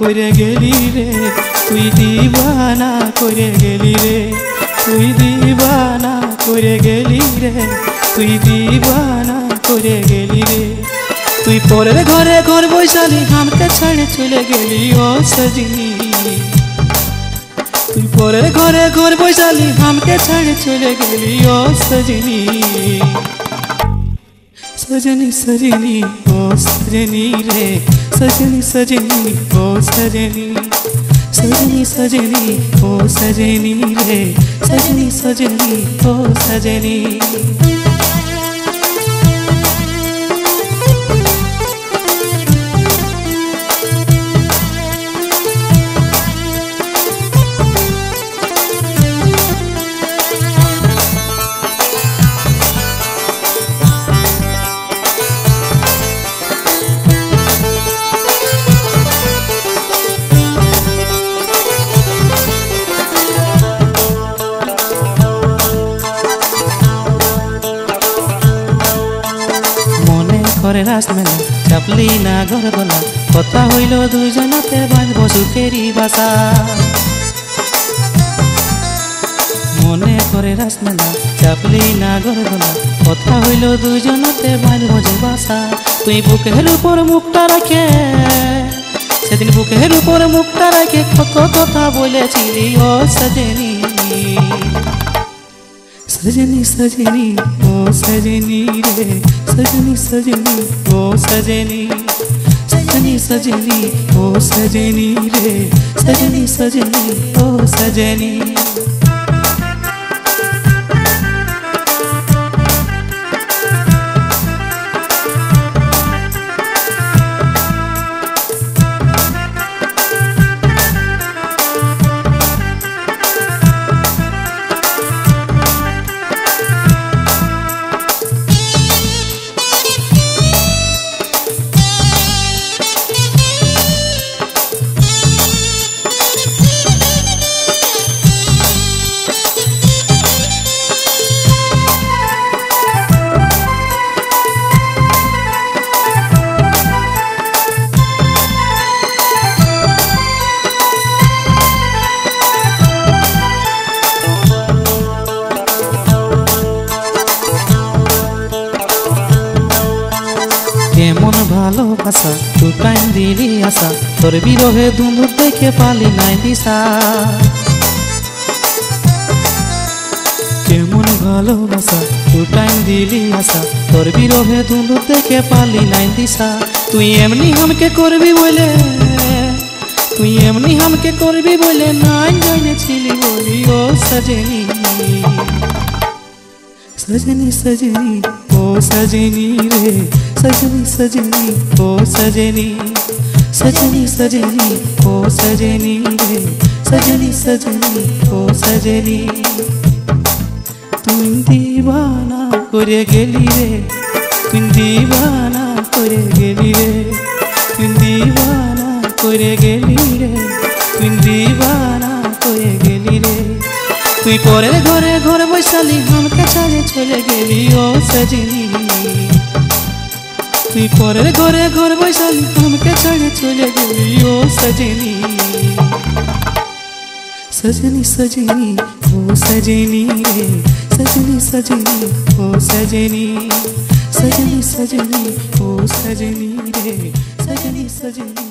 করে গেলি রে, তুই দিবানা করে গেলি রে, তুই দিবানা করে গেলি রে, তুই দিবানা করে গেলি রে। তুই পরের ঘরে ঘর বৈশালী আমাকে ছেড়ে চলে গেলি ও সজনী, তুই পরের ঘরে ঘর বৈশালী আমাকে ছেড়ে চলে গেলি ও সজনী। सजनी सजनी ओ सजनी रे, सजनी सजनी ओ सजनी, सजनी सजनी ओ सजनी रे, सजनी सजनी ओ सजनी। করে রাসমেলা চাপলি না ঘর গলা, কথা হইল দুইজনতে বাঁধব সুখেরই বাসা। মনে করে রাসমেলা চাপলি না ঘর গলা, কথা হইল দুইজনতে বাঁধব যে বাসা। তুই বুকের উপর মুখটা রাখে, সেদিন বুকের উপর মুখটা রাখে কত কথা বলেছিলি ও সজনী। सजनी सजनी ओ सजनी रे, सजनी सजनी ओ सजनी, सजनी सजनी ओ सजनी रे, सजनी सजनी ओ सजनी। কেমন ভালোবাসা তুই টাইম দিলি আশা, তোর বিরহে দুন্দুর দেখে পালি নাই দিশা। কেমন ভালোবাসা তুই টাইম দিলি আশা, তোর বিরহে দুন্দুর দেখে পালি নাই দিশা। তুই এমনি আমাকে করবি বলে, তুই এমনি আমাকে করবি বলে নাই জানেছিলি বলি ও সজনী। सजनी सजनी ओ सजनी रे, सजनी सजनी ओ सजनी, सजनी सजनी ओ सजनी रे, सजनी सजनी ओ सजनी। तुम दीवाना करे गेली रे, तुम दीवाना करे गेली रे, तुम दीवाना करे गेली रे, तुम दीवाना करे गेली रे। তুই পরের ঘরে ঘর বৈশালী আমাকে ছেড়ে চলে গেলি ও সজনী, তুই পরের ঘরে ঘর বৈশালী আমাকে ছেড়ে চলে গেলি ও সজনী। सजनी सजनी ओ सजनी रे, सजनी सजनी ओ सजनी, सजनी सजनी ओ सजनी रे, सजनी सजनी।